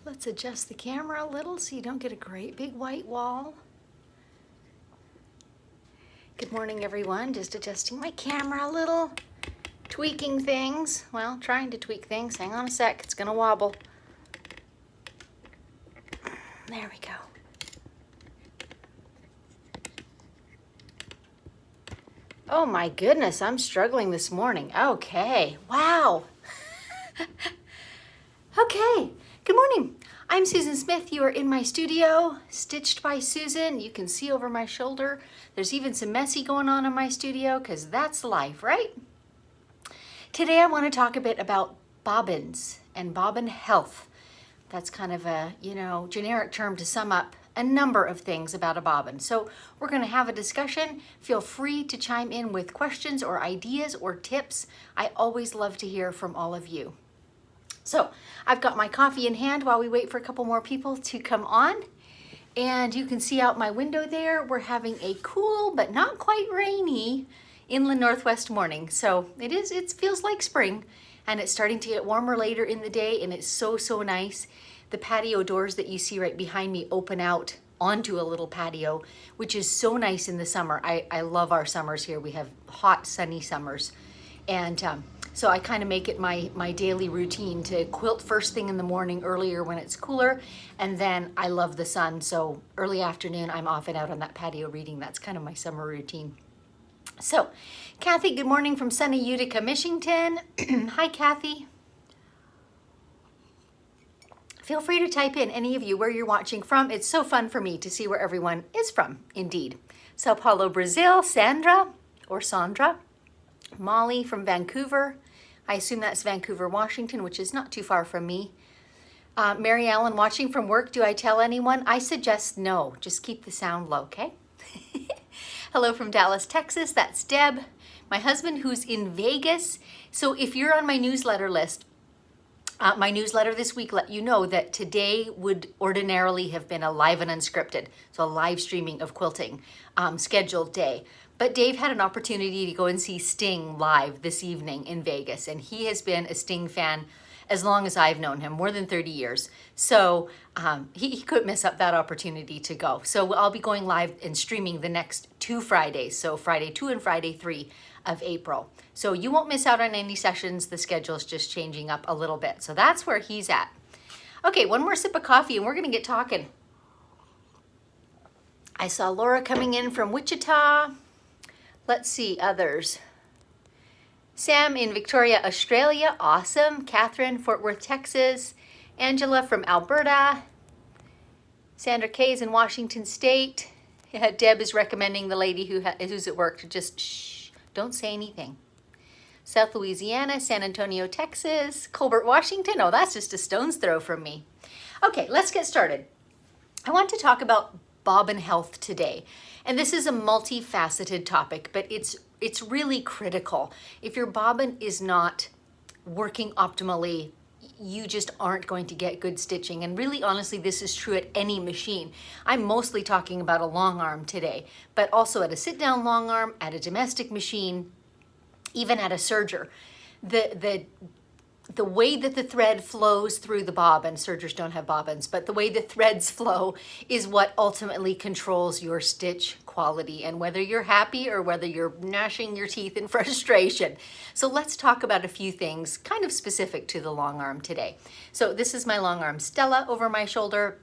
Let's adjust the camera a little so you don't get a great big white wall. Good morning, everyone. Just adjusting my camera a little, tweaking things. Well, trying to tweak things. Hang on a sec, it's gonna wobble. There we go. Oh my goodness, I'm struggling this morning. Okay, wow. Okay, good morning. I'm Susan Smith. You are in my studio, Stitched by Susan. You can see over my shoulder. There's even some messy going on in my studio because that's life, right? Today I want to talk a bit about bobbins and Bobbin Health. That's kind of a, generic term to sum up a number of things about a bobbin. So we're going to have a discussion. Feel free to chime in with questions or ideas or tips. I always love to hear from all of you. So I've got my coffee in hand while we wait for a couple more people to come on. And you can see out my window there, we're having a cool but not quite rainy inland northwest morning. So it feels like spring, and it's starting to get warmer later in the day, and it's so nice. The patio doors that you see right behind me open out onto a little patio, which is so nice in the summer. I love our summers here. We have hot, sunny summers. And so I kind of make it my daily routine to quilt first thing in the morning earlier when it's cooler. And then I love the sun. So early afternoon, I'm off and out on that patio reading. That's kind of my summer routine. So Kathy, good morning from sunny Utica, Michigan. Hi, Kathy. Feel free to type in, any of you, where you're watching from. It's so fun for me to see where everyone is from, indeed. Sao Paulo, Brazil, Sandra or Sandra. Molly from Vancouver. I assume that's Vancouver, Washington, which is not too far from me. Mary Ellen watching from work. Do I tell anyone? I suggest no. Just keep the sound low, okay? Hello from Dallas, Texas. That's Deb. My husband who's in Vegas. So if you're on my newsletter list, my newsletter this week let you know that today would ordinarily have been a live and unscripted, so a live streaming of quilting scheduled day. But Dave had an opportunity to go and see Sting live this evening in Vegas, and he has been a Sting fan as long as I've known him, more than 30 years. So he couldn't miss up that opportunity to go. So I'll be going live and streaming the next 2 Fridays, so Friday 2 and Friday 3 of April. So you won't miss out on any sessions. The schedule's just changing up a little bit. So that's where he's at. Okay, one more sip of coffee and we're gonna get talking. I saw Laura coming in from Wichita. Let's see, others. Sam in Victoria, Australia, awesome. Catherine, Fort Worth, Texas. Angela from Alberta. Sandra Kay's in Washington State. Yeah, Deb is recommending the lady who's at work to just shh, don't say anything. South Louisiana, San Antonio, Texas. Colbert, Washington. Oh, that's just a stone's throw from me. Okay, let's get started. I want to talk about Bobbin Health today. And this is a multifaceted topic, but it's really critical. If your bobbin is not working optimally, you just aren't going to get good stitching. And really, honestly, this is true at any machine. I'm mostly talking about a long arm today, but also at a sit-down long arm, at a domestic machine, even at a serger. The way that the thread flows through the bobbin, sergers don't have bobbins, but the way the threads flow is what ultimately controls your stitch quality and whether you're happy or whether you're gnashing your teeth in frustration. So let's talk about a few things kind of specific to the long arm today. So this is my long arm Stella over my shoulder.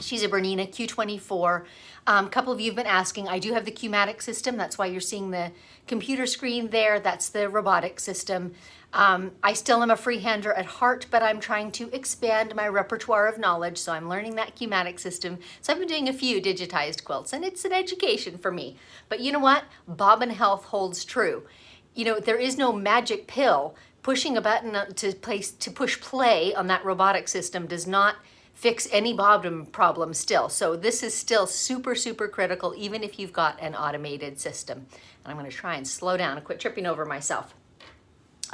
She's a Bernina Q24. A couple of you have been asking, I do have the Qmatic system. That's why you're seeing the computer screen there. That's the robotic system. I still am a freehander at heart, but I'm trying to expand my repertoire of knowledge. So I'm learning that Qmatic system. So I've been doing a few digitized quilts, and it's an education for me. But you know what? Bobbin Health holds true. You know, there is no magic pill. Pushing a button to push play on that robotic system does not fix any bobbin problem still. So this is still super critical, even if you've got an automated system. And I'm going to try and slow down and quit tripping over myself.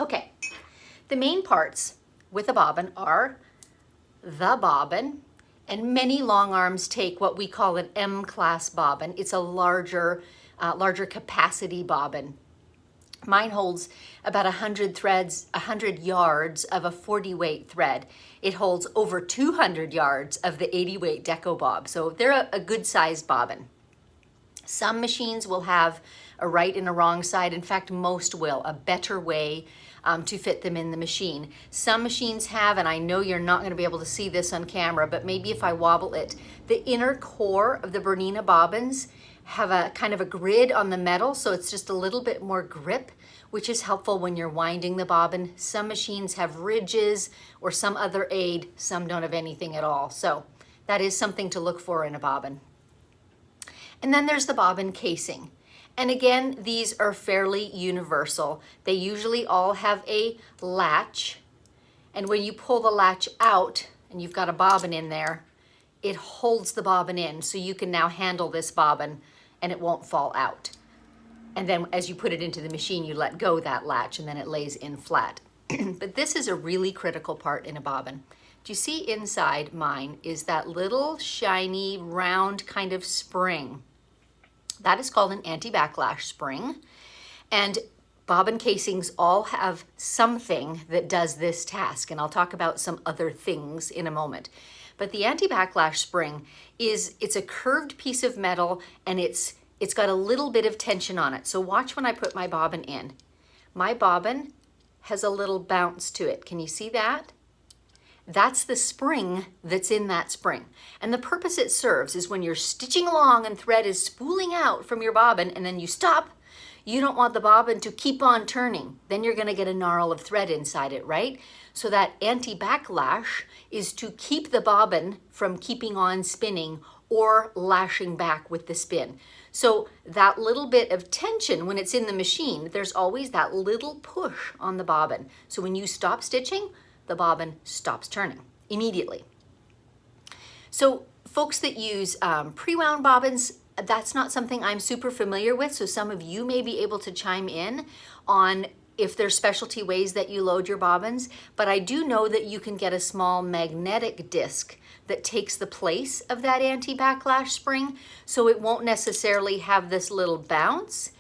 Okay, the main parts with a bobbin are the bobbin, and many long arms take what we call an M-class bobbin. It's a larger capacity bobbin. Mine holds about 100 threads, 100 yards of a 40 weight thread. It holds over 200 yards of the 80 weight deco bob. So they're a good sized bobbin. Some machines will have a right and a wrong side. In fact, most will, a better way to fit them in the machine. Some machines have, and I know you're not going to be able to see this on camera, but maybe if I wobble it, the inner core of the Bernina bobbins have a kind of a grid on the metal, so it's just a little bit more grip, which is helpful when you're winding the bobbin. Some machines have ridges or some other aid, some don't have anything at all. So that is something to look for in a bobbin. And then there's the bobbin casing. And again, these are fairly universal. They usually all have a latch. And when you pull the latch out and you've got a bobbin in there, it holds the bobbin in, so you can now handle this bobbin and it won't fall out. And then as you put it into the machine, you let go that latch and then it lays in flat. But this is a really critical part in a bobbin. Do you see inside mine is that little shiny round kind of spring? That is called an anti-backlash spring. And bobbin casings all have something that does this task. And I'll talk about some other things in a moment. But the anti-backlash spring it's a curved piece of metal, and it's got a little bit of tension on it. So watch when I put my bobbin in. My bobbin has a little bounce to it. Can you see that? That's the spring that's in that spring. And the purpose it serves is when you're stitching along and thread is spooling out from your bobbin and then you stop, you don't want the bobbin to keep on turning. Then you're gonna get a gnarl of thread inside it, right? So that anti-backlash is to keep the bobbin from keeping on spinning or lashing back with the spin. So that little bit of tension when it's in the machine, there's always that little push on the bobbin. So when you stop stitching, the bobbin stops turning immediately. So folks that use pre-wound bobbins, that's not something I'm super familiar with. So some of you may be able to chime in on if there's specialty ways that you load your bobbins, but I do know that you can get a small magnetic disc that takes the place of that anti-backlash spring, so it won't necessarily have this little bounce,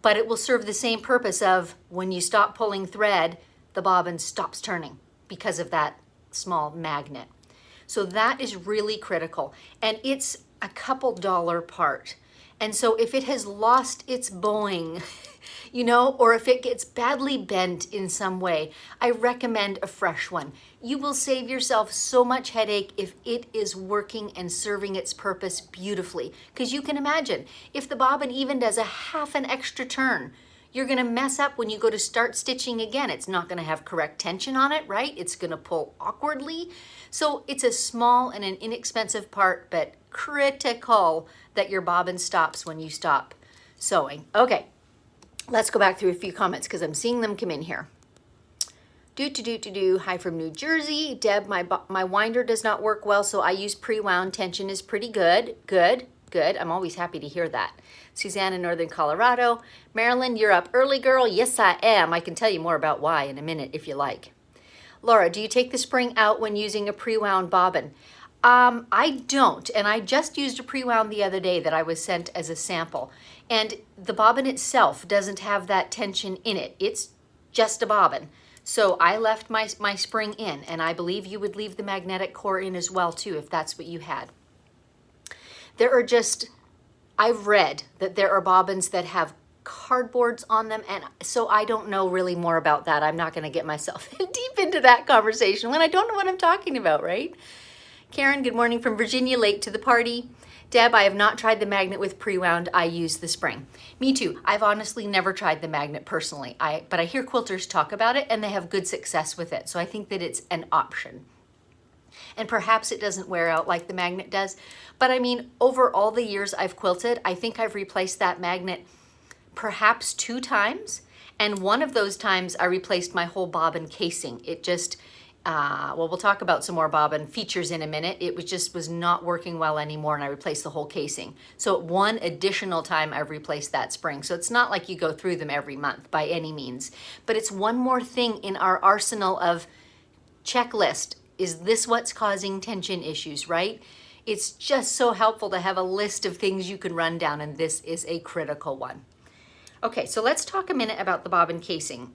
but it will serve the same purpose of when you stop pulling thread, the bobbin stops turning because of that small magnet. So that is really critical, and it's a couple dollar part. And so if it has lost its bowing, you know, or if it gets badly bent in some way, I recommend a fresh one. You will save yourself so much headache if it is working and serving its purpose beautifully. Because you can imagine, if the bobbin even does a half an extra turn, you're gonna mess up when you go to start stitching again. It's not gonna have correct tension on it, right? It's gonna pull awkwardly. So it's a small and an inexpensive part, but critical that your bobbin stops when you stop sewing. Okay, let's go back through a few comments because I'm seeing them come in here. Hi from New Jersey. Deb, my winder does not work well, so I use pre-wound. Tension is pretty good. Good. I'm always happy to hear that. Suzanne in Northern Colorado. Marilyn, you're up early, girl. Yes, I am. I can tell you more about why in a minute if you like. Laura, do you take the spring out when using a pre-wound bobbin? I don't, and I just used a pre-wound the other day that I was sent as a sample. And the bobbin itself doesn't have that tension in it. It's just a bobbin. So I left my spring in, and I believe you would leave the magnetic core in as well too, if that's what you had. There are I've read that there are bobbins that have cardboards on them, and so I don't know really more about that. I'm not gonna get myself deep into that conversation when I don't know what I'm talking about, right? Karen, good morning from Virginia, late to the party. Deb, I have not tried the magnet with pre-wound. I use the spring. Me too. I've honestly never tried the magnet personally, but I hear quilters talk about it and they have good success with it. So I think that it's an option. And perhaps it doesn't wear out like the magnet does. But I mean, over all the years I've quilted, I think I've replaced that magnet perhaps 2 times. And one of those times I replaced my whole bobbin casing. It just, well, we'll talk about some more bobbin features in a minute. It was not working well anymore, and I replaced the whole casing. So one additional time I've replaced that spring. So it's not like you go through them every month by any means, but it's one more thing in our arsenal of checklist. Is this what's causing tension issues, right? It's just so helpful to have a list of things you can run down, and this is a critical one. Okay, so let's talk a minute about the bobbin casing.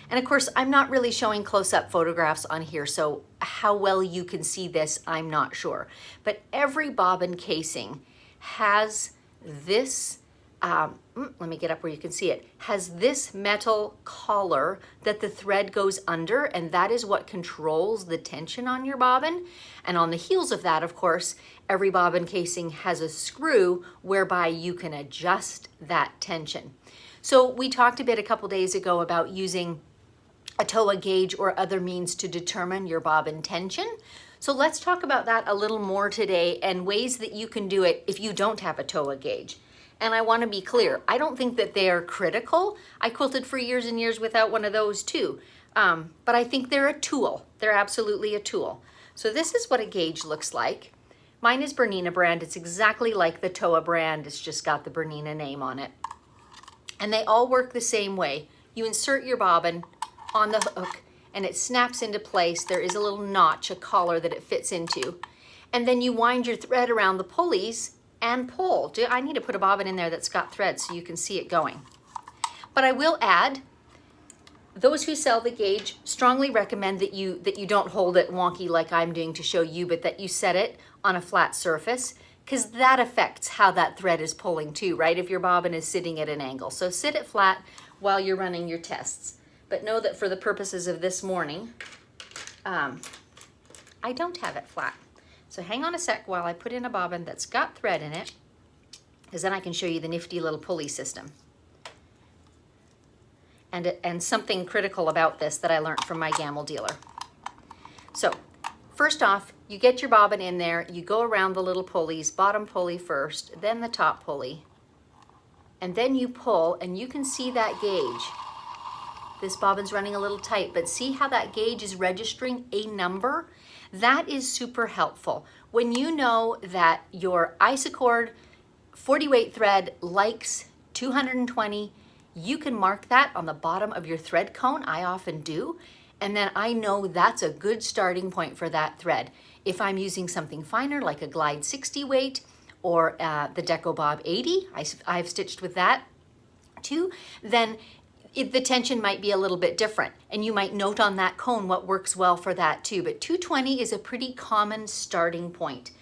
And of course, I'm not really showing close-up photographs on here, so how well you can see this, I'm not sure. But every bobbin casing has this, let me get up where you can see it, has this metal collar that the thread goes under, and that is what controls the tension on your bobbin. And on the heels of that, of course, every bobbin casing has a screw whereby you can adjust that tension. So we talked a bit a couple days ago about using a TOA gauge or other means to determine your bobbin tension. So let's talk about that a little more today and ways that you can do it if you don't have a TOA gauge. And I want to be clear, I don't think that they are critical. I quilted for years and years without one of those too. But I think they're a tool. They're absolutely a tool. So this is what a gauge looks like. Mine is Bernina brand. It's exactly like the TOA brand. It's just got the Bernina name on it. And they all work the same way. You insert your bobbin on the hook and it snaps into place. There is a little notch, a collar that it fits into. And then you wind your thread around the pulleys and pull. I need to put a bobbin in there that's got thread so you can see it going. But I will add, those who sell the gauge strongly recommend that you don't hold it wonky like I'm doing to show you, but that you set it on a flat surface, because that affects how that thread is pulling too, right? If your bobbin is sitting at an angle. So sit it flat while you're running your tests. But know that for the purposes of this morning, I don't have it flat. So hang on a sec while I put in a bobbin that's got thread in it, because then I can show you the nifty little pulley system. And something critical about this that I learned from my gamble dealer. So first off, you get your bobbin in there, you go around the little pulleys, bottom pulley first, then the top pulley, and then you pull, and you can see that gauge. This bobbin's running a little tight, but see how that gauge is registering a number? That is super helpful. When you know that your Isacord 40 weight thread likes 220, you can mark that on the bottom of your thread cone. I often do. And then I know that's a good starting point for that thread. If I'm using something finer like a Glide 60 weight or the Deco Bob 80, I've stitched with that too, then the tension might be a little bit different, and you might note on that cone what works well for that too. But 220 is a pretty common starting point.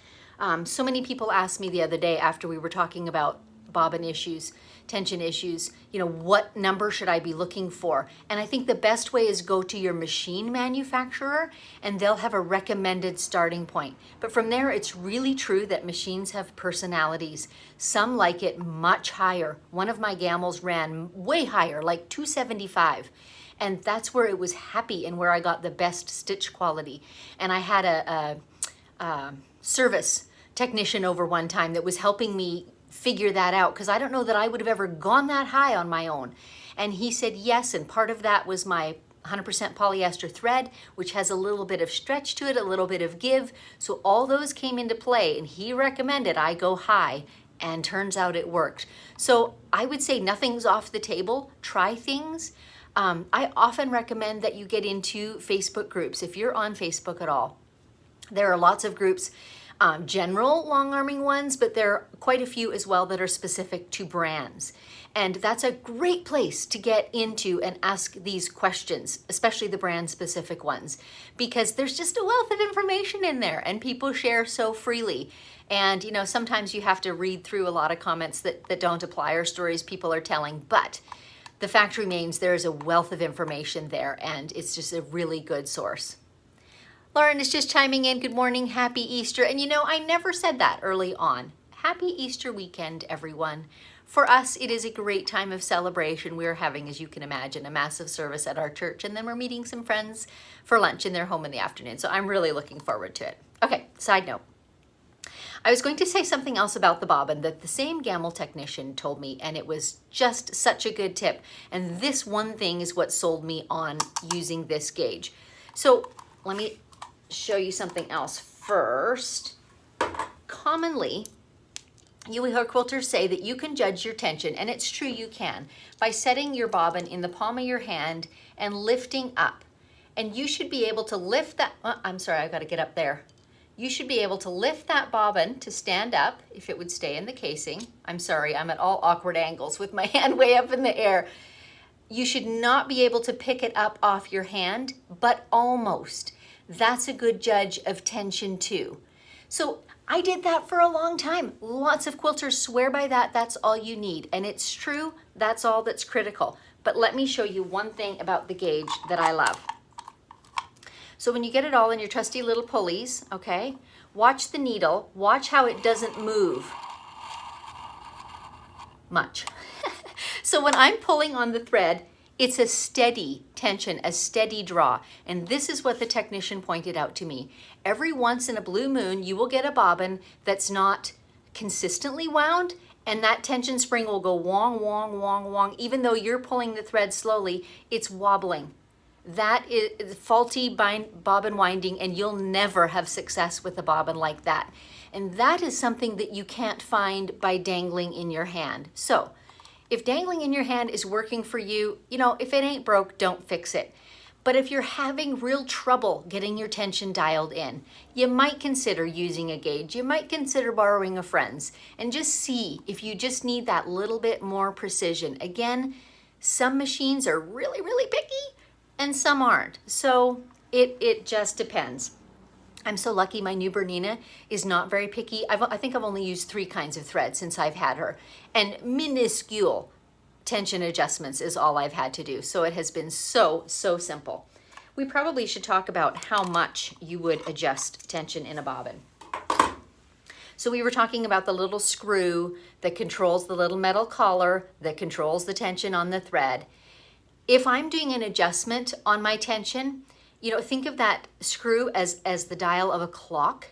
So many people asked me the other day after we were talking about bobbin issues, tension issues, what number should I be looking for? And I think the best way is go to your machine manufacturer and they'll have a recommended starting point. But from there, it's really true that machines have personalities. Some like it much higher. One of my gambles ran way higher, like 275. And that's where it was happy and where I got the best stitch quality. And I had a service technician over one time that was helping me figure that out, because I don't know that I would have ever gone that high on my own. And he said yes, and part of that was my 100% polyester thread, which has a little bit of stretch to it, a little bit of give. So all those came into play, and he recommended I go high, and turns out it worked. So I would say nothing's off the table. Try things. I often recommend that you get into Facebook groups if you're on Facebook at all. There are lots of groups, general long-arming ones, but there are quite a few as well that are specific to brands. And that's a great place to get into and ask these questions, especially the brand-specific ones, because there's just a wealth of information in there and people share so freely. And sometimes you have to read through a lot of comments that don't apply or stories people are telling, but the fact remains there is a wealth of information there, and it's just a really good source. Lauren is just chiming in. Good morning, happy Easter. And I never said that early on. Happy Easter weekend, everyone. For us, it is a great time of celebration. We're having, as you can imagine, a massive service at our church, and then we're meeting some friends for lunch in their home in the afternoon. So I'm really looking forward to it. Okay, side note. I was going to say something else about the bobbin that the same gamble technician told me, and it was just such a good tip. And this one thing is what sold me on using this gauge. So let me show you something else first. Commonly, you will hear quilters say that you can judge your tension, and it's true, you can, by setting your bobbin in the palm of your hand and lifting up. And you should be able to lift that, I'm sorry, I've got to get up there. you should be able to lift that bobbin to stand up if it would stay in the casing. I'm sorry, I'm at all awkward angles with my hand way up in the air. You should not be able to pick it up off your hand, but almost. That's a good judge of tension too. So I did that for a long time. Lots of quilters swear by that. That's all you need. And it's true, that's all that's critical. But let me show you one thing about the gauge that I love. So when you get it all in your trusty little pulleys, okay, watch the needle, watch how it doesn't move much. So when I'm pulling on the thread, it's a steady tension, a steady draw. And this is what the technician pointed out to me. Every once in a blue moon, you will get a bobbin that's not consistently wound, and that tension spring will go wong, wong, wong, wong. Even though you're pulling the thread slowly, it's wobbling. That is faulty bobbin winding, and you'll never have success with a bobbin like that. And that is something that you can't find by dangling in your hand. So if dangling in your hand is working for you, you know, if it ain't broke, don't fix it. But if you're having real trouble getting your tension dialed in, you might consider using a gauge. You might consider borrowing a friend's and just see if you just need that little bit more precision. Again, some machines are really, really picky and some aren't. So it just depends. I'm so lucky my new Bernina is not very picky. I think I've only used 3 kinds of thread since I've had her. And minuscule tension adjustments is all I've had to do. So it has been so simple. We probably should talk about how much you would adjust tension in a bobbin. So we were talking about the little screw that controls the little metal collar that controls the tension on the thread. If I'm doing an adjustment on my tension, you know, think of that screw as the dial of a clock.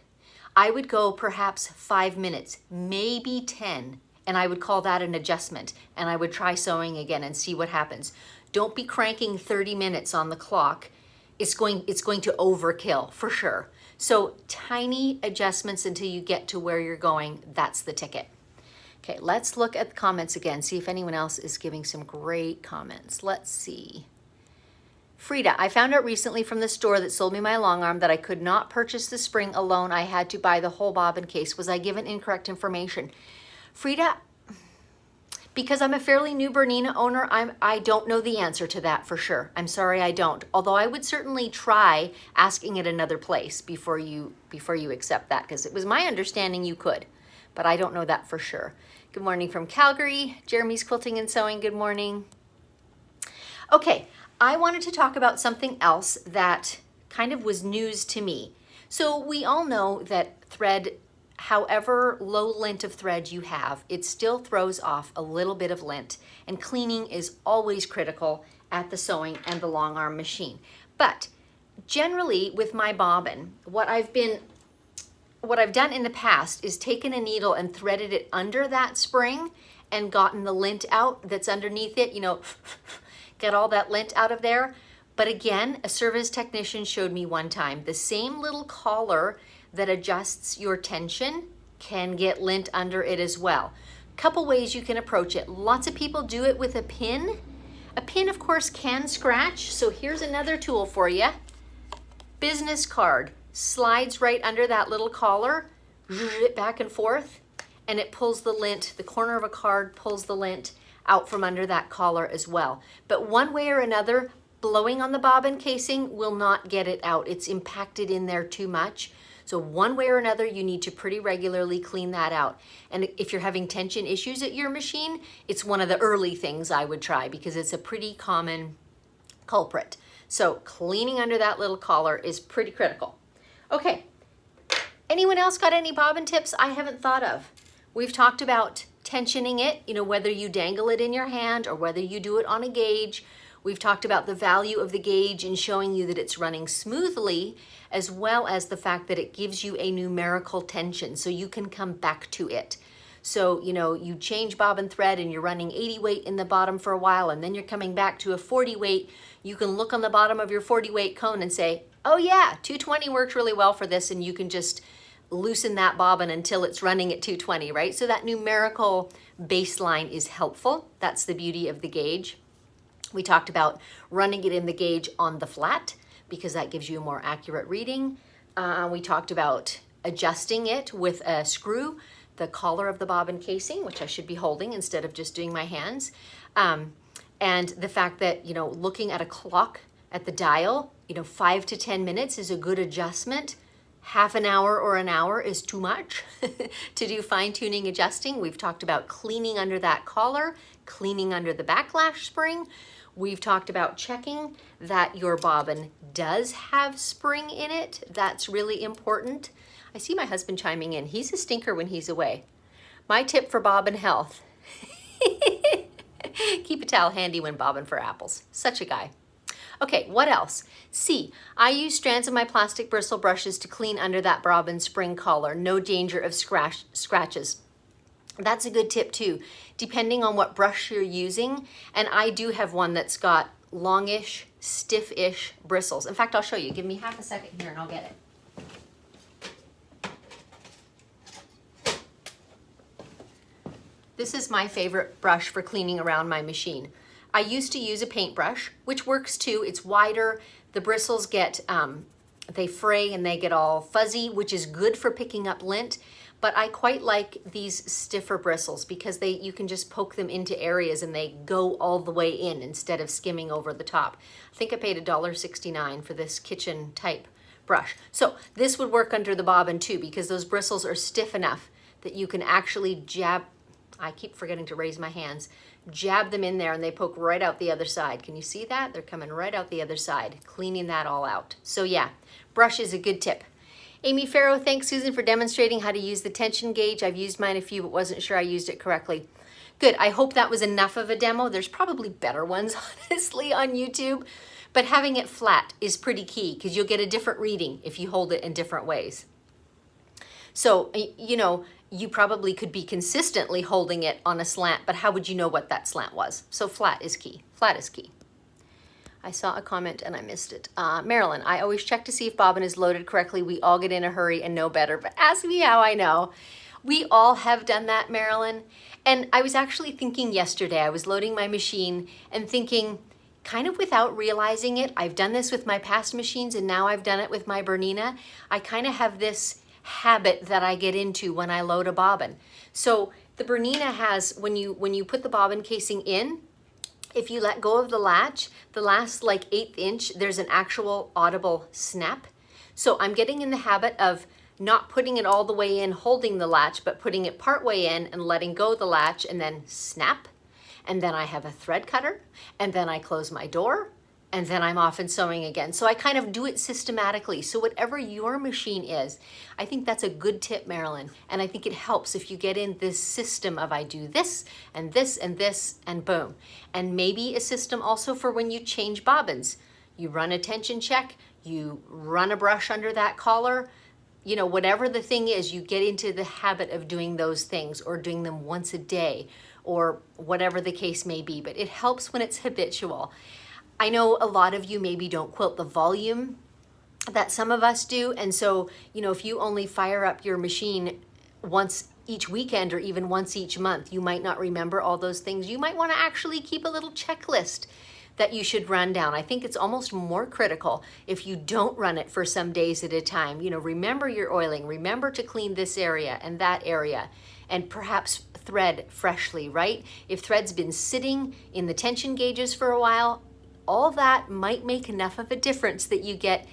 I would go perhaps 5 minutes, maybe 10, and I would call that an adjustment, and I would try sewing again and see what happens. Don't be cranking 30 minutes on the clock. It's going to overkill for sure. So tiny adjustments until you get to where you're going, that's the ticket. Okay, let's look at the comments again, see if anyone else is giving some great comments. Let's see. Frida, I found out recently from the store that sold me my long arm that I could not purchase the spring alone. I had to buy the whole bobbin case. Was I given incorrect information? Frida, because I'm a fairly new Bernina owner, I don't know the answer to that for sure. I'm sorry, I don't. Although I would certainly try asking at another place before you accept that, because it was my understanding you could, but I don't know that for sure. Good morning from Calgary. Jeremy's Quilting and Sewing, good morning. Okay, I wanted to talk about something else that kind of was news to me. So we all know that thread, however low lint of thread you have, it still throws off a little bit of lint, and cleaning is always critical at the sewing and the long arm machine. But generally with my bobbin, what I've done in the past is taken a needle and threaded it under that spring and gotten the lint out that's underneath it, you know, get all that lint out of there. But again, a service technician showed me one time, the same little collar that adjusts your tension can get lint under it as well. Couple ways you can approach it. Lots of people do it with a pin. A pin, of course, can scratch. So here's another tool for you. Business card slides right under that little collar, back and forth, and it pulls the lint. The corner of a card pulls the lint out from under that collar as well. But one way or another, blowing on the bobbin casing will not get it out. It's impacted in there too much. So one way or another, you need to pretty regularly clean that out. And if you're having tension issues at your machine, it's one of the early things I would try because it's a pretty common culprit. So cleaning under that little collar is pretty critical. Okay, anyone else got any bobbin tips I haven't thought of? We've talked about tensioning it, you know, whether you dangle it in your hand or whether you do it on a gauge. We've talked about the value of the gauge in showing you that it's running smoothly, as well as the fact that it gives you a numerical tension so you can come back to it. So, you know, you change bobbin thread and you're running 80 weight in the bottom for a while, and then you're coming back to a 40 weight. You can look on the bottom of your 40 weight cone and say, oh yeah, 220 worked really well for this, and you can just loosen that bobbin until it's running at 220, right? So that numerical baseline is helpful. That's the beauty of the gauge. We talked about running it in the gauge on the flat because that gives you a more accurate reading. We talked about adjusting it with a screw, the collar of the bobbin casing, which I should be holding instead of just doing my hands. And the fact that, you know, looking at a clock at the dial, you know, 5 to 10 minutes is a good adjustment. Half an hour or an hour is too much to do fine-tuning adjusting. We've talked about cleaning under that collar, cleaning under the backlash spring. We've talked about checking that your bobbin does have spring in it. That's really important. I see my husband chiming in. He's a stinker when he's away. My tip for Bobbin Health. Keep a towel handy when bobbing for apples. Such a guy. Okay, what else? C, I use strands of my plastic bristle brushes to clean under that bobbin spring collar. No danger of scratches. That's a good tip too, depending on what brush you're using. And I do have one that's got longish, stiffish bristles. In fact, I'll show you. Give me half a second here and I'll get it. This is my favorite brush for cleaning around my machine. I used to use a paintbrush, which works too. It's wider. The bristles get, they fray and they get all fuzzy, which is good for picking up lint. But I quite like these stiffer bristles because you can just poke them into areas and they go all the way in instead of skimming over the top. I think I paid $1.69 for this kitchen type brush. So this would work under the bobbin too because those bristles are stiff enough that you can actually jab, I keep forgetting to raise my hands, jab them in there and they poke right out the other side. Can you see that? They're coming right out the other side, cleaning that all out. So yeah, brush is a good tip. Amy Farrow, thanks Susan for demonstrating how to use the tension gauge. I've used mine a few, but wasn't sure I used it correctly. Good, I hope that was enough of a demo. There's probably better ones, honestly, on YouTube. But having it flat is pretty key because you'll get a different reading if you hold it in different ways. So, you know, you probably could be consistently holding it on a slant, but how would you know what that slant was? So flat is key. Flat is key. I saw a comment and I missed it. Marilyn, I always check to see if bobbin is loaded correctly. We all get in a hurry and know better, but ask me how I know. We all have done that, Marilyn. And I was actually thinking yesterday, I was loading my machine and thinking, kind of without realizing it, I've done this with my past machines and now I've done it with my Bernina. I kind of have this habit that I get into when I load a bobbin. So the Bernina has, when you put the bobbin casing in, if you let go of the latch, the last like 1/8 inch, there's an actual audible snap. So I'm getting in the habit of not putting it all the way in, holding the latch, but putting it part way in and letting go of the latch and then snap. And then I have a thread cutter and then I close my door and then I'm off and sewing again. So I kind of do it systematically. So whatever your machine is, I think that's a good tip, Marilyn. And I think it helps if you get in this system of I do this and this and this and boom. And maybe a system also for when you change bobbins. You run a tension check, you run a brush under that collar, you know, whatever the thing is, you get into the habit of doing those things or doing them once a day or whatever the case may be. But it helps when it's habitual. I know a lot of you maybe don't quilt the volume that some of us do. And so, you know, if you only fire up your machine once each weekend or even once each month, you might not remember all those things. You might want to actually keep a little checklist that you should run down. I think it's almost more critical if you don't run it for some days at a time. You know, remember your oiling, remember to clean this area and that area, and perhaps thread freshly, right? If thread's been sitting in the tension gauges for a while, all that might make enough of a difference that you get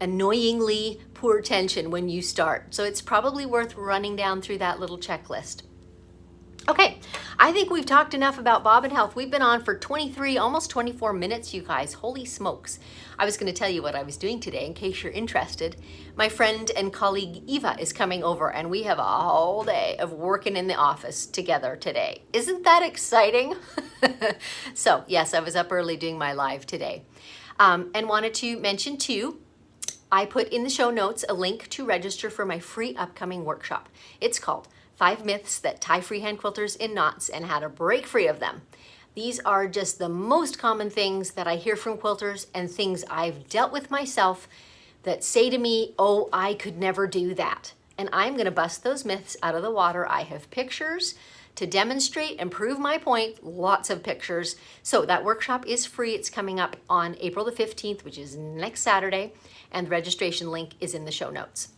annoyingly poor tension when you start. So it's probably worth running down through that little checklist. Okay, I think we've talked enough about Bobbin Health. We've been on for 23, almost 24 minutes, you guys. Holy smokes. I was going to tell you what I was doing today in case you're interested. My friend and colleague Eva is coming over and we have a whole day of working in the office together today. Isn't that exciting? So yes, I was up early doing my live today. And wanted to mention too, I put in the show notes a link to register for my free upcoming workshop. It's called 5 Myths That Tie Freehand Quilters in Knots and How to Break Free of Them. These are just the most common things that I hear from quilters and things I've dealt with myself that say to me, oh, I could never do that. And I'm going to bust those myths out of the water. I have pictures to demonstrate and prove my point, lots of pictures. So that workshop is free. It's coming up on April the 15th, which is next Saturday, and the registration link is in the show notes.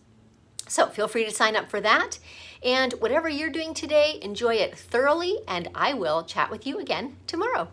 So feel free to sign up for that. And whatever you're doing today, enjoy it thoroughly, and I will chat with you again tomorrow.